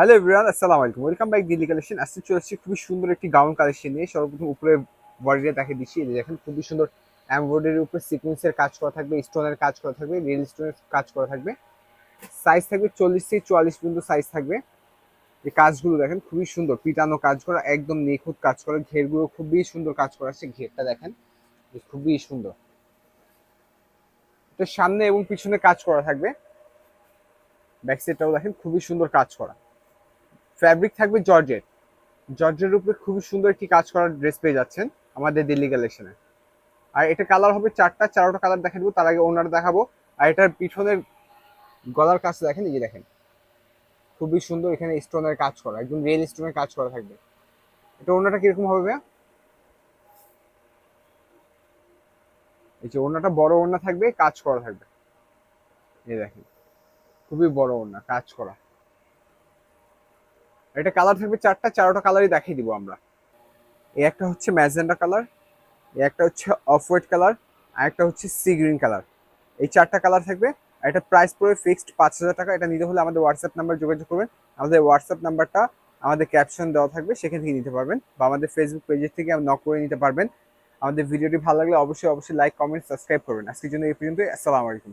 Hello everyone, আসসালামু আলাইকুম। Welcome back Delhi collection. আজকে চলে আসছি খুবই সুন্দর একটি গাউন কালেকশন নিয়ে। সর্বপ্রথম উপরে বডিটা দেখে দিচ্ছি। এই যে দেখেন খুবই সুন্দর এমব্রয়ডারির উপরে সিকোয়েন্সের কাজ করা থাকবে, স্টোনের কাজ করা থাকবে, রিয়েল স্টোনের কাজ করা থাকবে। সাইজ থাকবে 40 থেকে 44 পর্যন্ত সাইজ থাকবে। এই কাজগুলো দেখেন খুবই সুন্দর, পিটানো কাজ করা, একদম নিখুঁত কাজ করা। ঘেরগুলো খুবই সুন্দর কাজ করা আছে। ঘেরটা দেখেন খুবই সুন্দর। তো সামনে এবং পিছনে কাজ করা থাকবে। ব্যাক সাইডটাও দেখেন খুবই সুন্দর কাজ করা। ফ্যাব্রিক থাকবে জর্জেট। জর্জের উপরে খুবই সুন্দর একটি কাজ করার ড্রেস পেয়ে যাচ্ছেন আমাদের দিল্লি কালেকশনে। আর এটা কালার হবে চারোটা কালার দেখা দেবো। তার আগে ওনার দেখাবো। আর এটার পিছনের গলার কাজ দেখেন, এই যে দেখেন খুবই সুন্দর, এখানে স্টোনের কাজ করা, একদম রিয়েল স্টোনের কাজ করা থাকবে। এটা ওনাটা কিরকম হবে ভাইয়া? এই যে ওনাটা বড় ওনা থাকবে, কাজ করা থাকবে। এই দেখেন খুবই বড় ওনা, কাজ করা। এটা কালার থাকবে চারোটা কালারই দেখিয়ে দিব আমরা। এই একটা হচ্ছে ম্যাজেন্ডা কালার, এই একটা হচ্ছে অফ হোয়াইট কালার, আর একটা হচ্ছে সি গ্রিন কালার। এই চারটা কালার থাকবে। আর এটা প্রাইস পড়বে ফিক্সড 5,000 টাকা। এটা নিতে হলে আমাদের হোয়াটসঅ্যাপ নাম্বার যোগাযোগ করবেন। আমাদের হোয়াটসঅ্যাপ নাম্বারটা আমাদের ক্যাপশন দেওয়া থাকবে, সেখান থেকে নিতে পারবেন, বা আমাদের ফেসবুক পেজের থেকে নক করে নিতে পারবেন। আমাদের ভিডিওটি ভালো লাগলে অবশ্যই লাইক, কমেন্ট, সাবস্ক্রাইব করবেন। আজকের জন্য এই পর্যন্তই। আসসালামু আলাইকুম।